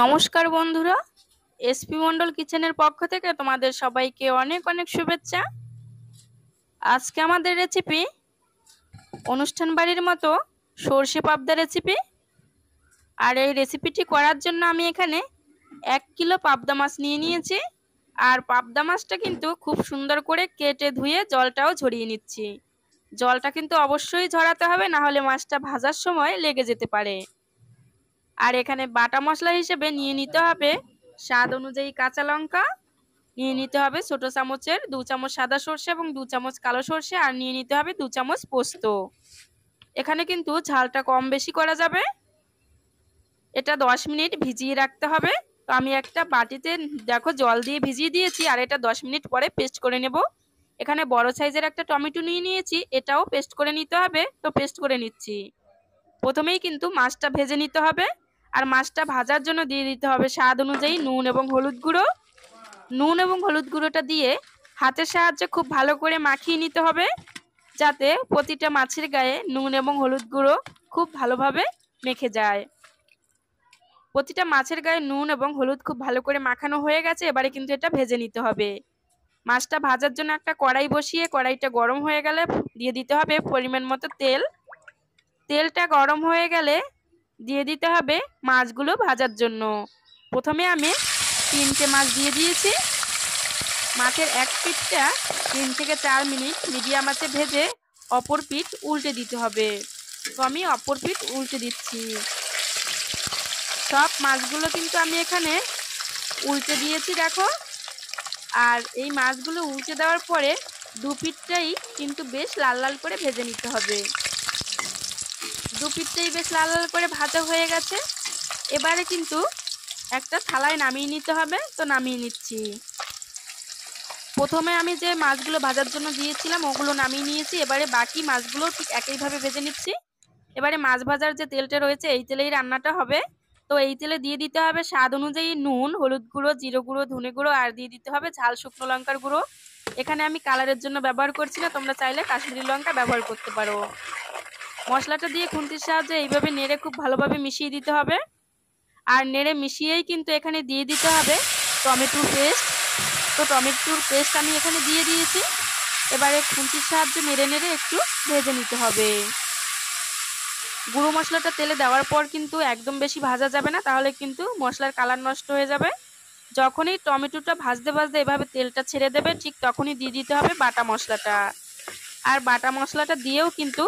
নমস্কার বন্ধুরা, এসপি মন্ডল কিচেনের পক্ষ থেকে তোমাদের সবাইকে অনেক অনেক শুভেচ্ছা। আজকে আমাদের রেসিপি অনুষ্ঠান বাড়ির মতো সর্ষে পাবদা রেসিপি। আর এই রেসিপিটি করার জন্য আমি এখানে 1 কিলো পাবদা মাছ নিয়ে নিয়েছি। আর পাবদা মাছটা কিন্তু খুব সুন্দর করে কেটে ধুয়ে জলটাও ঝরিয়ে নিচ্ছি। জলটা কিন্তু অবশ্যই ঝরাতে হবে, না হলে মাছটা ভাজার সময় লেগে যেতে পারে। আর এখানে বাটা মশলা হিসেবে নিয়ে নিতে হবে স্বাদ অনুযায়ী কাঁচা লঙ্কা, নিয়ে নিতে হবে ছোট চামচের 2 চামচ সাদা সর্ষে এবং 2 চামচ কালো সর্ষে, আর নিয়ে নিতে হবে 2 চামচ পোস্ত। এখানে কিন্তু ঝালটা কম বেশি করা যাবে। এটা 10 মিনিট ভিজিয়ে রাখতে হবে। তো আমি একটা বাটিতে দেখো জল দিয়ে ভিজিয়ে দিয়েছি, আর এটা 10 মিনিট পরে পেস্ট করে নেব। এখানে বড় সাইজের একটা টমেটো নিয়ে নিয়েছি, এটাও পেস্ট করে নিতে হবে। তো পেস্ট করে নিচ্ছি। প্রথমেই কিন্তু মাছটা ভেজে নিতে হবে। আর মাছটা ভাজার জন্য দিয়ে দিতে হবে স্বাদ অনুযায়ী নুন এবং হলুদ গুঁড়ো। নুন এবং হলুদ গুঁড়োটা দিয়ে হাতের সাহায্যে খুব ভালো করে মাখিয়ে নিতে হবে, যাতে প্রতিটা মাছের গায়ে নুন এবং হলুদ গুঁড়ো খুব ভালোভাবে মেখে যায়। প্রতিটা মাছের গায়ে নুন এবং হলুদ খুব ভালো করে মাখানো হয়ে গেছে। এবারে কিন্তু এটা ভেজে নিতে হবে। মাছটা ভাজার জন্য একটা কড়াই বসিয়ে কড়াইটা গরম হয়ে গেলে দিয়ে দিতে হবে পরিমাণ মতো তেল। তেলটা গরম হয়ে গেলে দিয়ে দিতে হবে মাছগুলো ভাজার জন্য। প্রথমে আমি 3টে মাছ দিয়ে দিয়েছি। মাছের এক পিঠটা 3 থেকে 4 মিনিট মিডিয়াম আঁচে ভেজে অপর পিঠ উল্টে দিতে হবে। তো আমি অপর পিঠ উল্টে দিচ্ছি। সব মাছগুলো কিন্তু আমি এখানে উল্টে দিয়েছি দেখো। আর এই মাছগুলো উল্টে দেওয়ার পরে দু পিঠটাই কিন্তু বেশ লাল লাল করে ভেজে নিতে হবে। দু পিঠটাই বেশ লাল লাল করে ভাজা হয়ে গেছে। এবারে কিন্তু একটা থালায় নামিয়ে নিতে হবে। তো নামিয়ে নিচ্ছি। প্রথমে আমি যে মাছগুলো ভাজার জন্য দিয়েছিলাম ওগুলো নামিয়ে নিয়েছি। এবারে বাকি মাছগুলো ঠিক একইভাবে ভেজে নিচ্ছি। এবারে মাছ ভাজার যে তেলটা রয়েছে এই তেলেই রান্নাটা হবে। তো এই তেলে দিয়ে দিতে হবে স্বাদ অনুযায়ী নুন, হলুদ গুঁড়ো, জিরে গুঁড়ো, ধনে গুঁড়ো, আর দিয়ে দিতে হবে ঝাল শুকনো লঙ্কার গুঁড়ো। এখানে আমি কালারের জন্য ব্যবহার করছি না, তোমরা চাইলে কাশ্মীরি লঙ্কা ব্যবহার করতে পারো। মশলাটা দিয়ে খুন্তির সাহায্যে এইভাবে নেড়ে খুব ভালোভাবে মিশিয়ে দিতে হবে। আর নেড়ে মিশিয়েই কিন্তু এখানে দিয়ে দিতে হবে টমেটোর পেস্ট। তো টমেটোর পেস্ট আমি এখানে দিয়ে দিয়েছি। এবারে খুন্তির সাহায্যে নেড়ে নেড়ে একটু ভেজে নিতে হবে। গুঁড়ো মশলাটা তেলে দেওয়ার পর কিন্তু একদম বেশি ভাজা যাবে না, তাহলে কিন্তু মশলার কালার নষ্ট হয়ে যাবে। যখনই টমেটোটা ভাজতে ভাজতে এভাবে তেলটা ছেড়ে দেবে ঠিক তখনই দিয়ে দিতে হবে বাটা মশলাটা। আর বাটা মশলাটা দিয়েও কিন্তু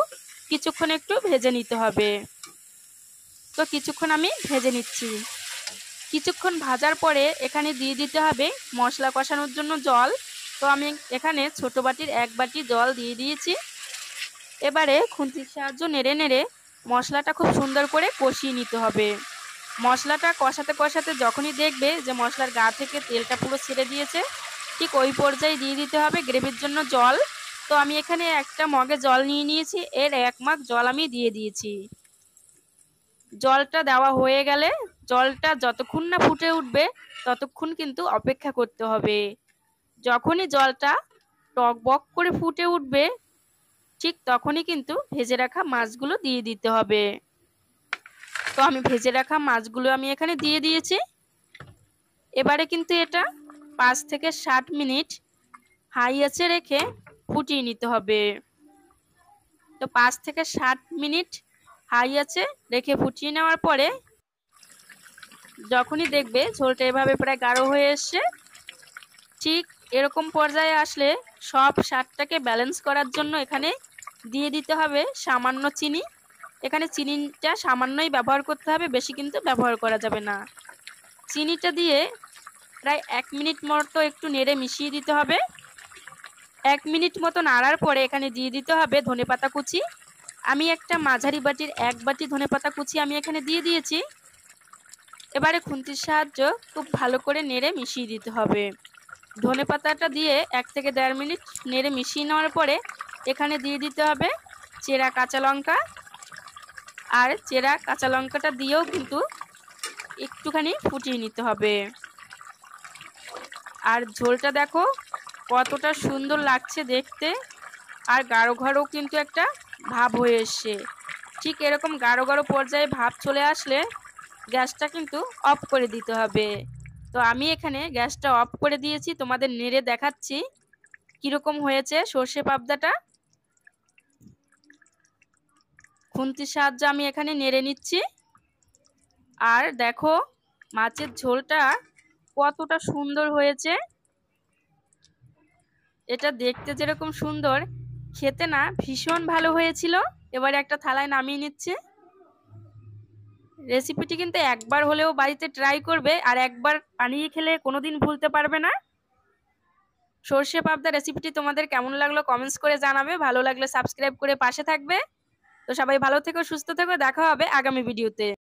কিছুক্ষণ একটু ভেজে নিতে হবে। তো কিছুক্ষণ আমি ভেজে নিচ্ছি। কিছুক্ষণ ভাজার পরে এখানে দিয়ে দিতে হবে মশলা কষানোর জন্য জল। তো আমি এখানে ছোট বাটির 1 বাটি জল দিয়ে দিয়েছি। এবারে খুন্তির সাহায্যে নেড়ে নেড়ে মশলাটা খুব সুন্দর করে কষিয়ে নিতে হবে। মশলাটা কষাতে কষাতে যখনই দেখবে যে মশলার গা থেকে তেলটা পুরো ছেড়ে দিয়েছে ঠিক ওই পর্যায়ে দিয়ে দিতে হবে গ্রেভির জন্য জল। তো আমি এখানে একটা মগে জল নিয়ে নিয়েছি, এর 1 মগ জল আমি দিয়ে দিয়েছি। জলটা দেওয়া হয়ে গেলে জলটা যতক্ষণ না ফুটে উঠবে ততক্ষণ কিন্তু অপেক্ষা করতে হবে। যখনই জলটা টকবক করে ফুটে উঠবে ঠিক তখনই কিন্তু ভেজে রাখা মাছগুলো দিয়ে দিতে হবে। তো আমি ভেজে রাখা মাছগুলো আমি এখানে দিয়ে দিয়েছি। এবারে কিন্তু এটা 5 থেকে 7 মিনিট হাই আঁচে রেখে ফুটিয়ে নিতে হবে। তো 5 থেকে 7 মিনিট হাই আঁচে রেখে ফুটিয়ে নেওয়ার পরে যখনই দেখবে ঝোলটা এভাবে প্রায় গাঢ় হয়ে এসছে, ঠিক এরকম পর্যায়ে আসলে সব স্বাদটাকে ব্যালেন্স করার জন্য এখানে দিয়ে দিতে হবে সামান্য চিনি। এখানে চিনিটা সামান্যই ব্যবহার করতে হবে, বেশি কিন্তু ব্যবহার করা যাবে না। চিনিটা দিয়ে প্রায় 1 মিনিট মতো একটু নেড়ে মিশিয়ে দিতে হবে। 1 মিনিট মতো নাড়ার পরে এখানে দিয়ে দিতে হবে ধনেপাতা কুচি। আমি একটা মাঝারি বাটির 1 বাটি ধনেপাতা কুচি আমি এখানে দিয়ে দিয়েছি। এবারে খুন্তির সাহায্যে খুব ভালো করে নেড়ে মিশিয়ে দিতে হবে। ধনেপাতাটা দিয়ে 1 থেকে 1.5 মিনিট নেড়ে মিশিয়ে নেওয়ার পরে এখানে দিয়ে দিতে হবে চেরা কাঁচা লঙ্কা। আর চেরা কাঁচা লঙ্কাটা দিয়েও কিন্তু একটুখানি ফুটিয়ে নিতে হবে। আর ঝোলটা দেখো কতটা সুন্দর লাগছে দেখতে, আর গাঢ় গাঢ় কিন্তু একটা ভাব হয়ে এসছে। ঠিক এরকম গাঢ় গাঢ় পর্যায়ে ভাব চলে আসলে গ্যাসটা কিন্তু অফ করে দিতে হবে। তো আমি এখানে গ্যাসটা অফ করে দিয়েছি, তোমাদের নেড়ে দেখাচ্ছি কিরকম হয়েছে সর্ষে পাবদাটা। খুন্তির সাহায্যে আমি এখানে নেড়ে নিচ্ছি। আর দেখো মাছের ঝোলটা কতটা সুন্দর হয়েছে। এটা দেখতে যেরকম সুন্দর, খেতে না ভীষণ ভালো হয়েছিল। এবারে একটা থালায় নামিয়ে নিচ্ছে। রেসিপিটি কিন্তু একবার হলেও বাড়িতে ট্রাই করবে, আর একবার বানিয়ে খেলে কোনোদিন ভুলতে পারবে না। সর্ষে পাবদা রেসিপিটি তোমাদের কেমন লাগলো কমেন্টস করে জানাবে। ভালো লাগলে সাবস্ক্রাইব করে পাশে থাকবে। তো সবাই ভালো থেকো, সুস্থ থেকো, দেখা হবে আগামী ভিডিওতে।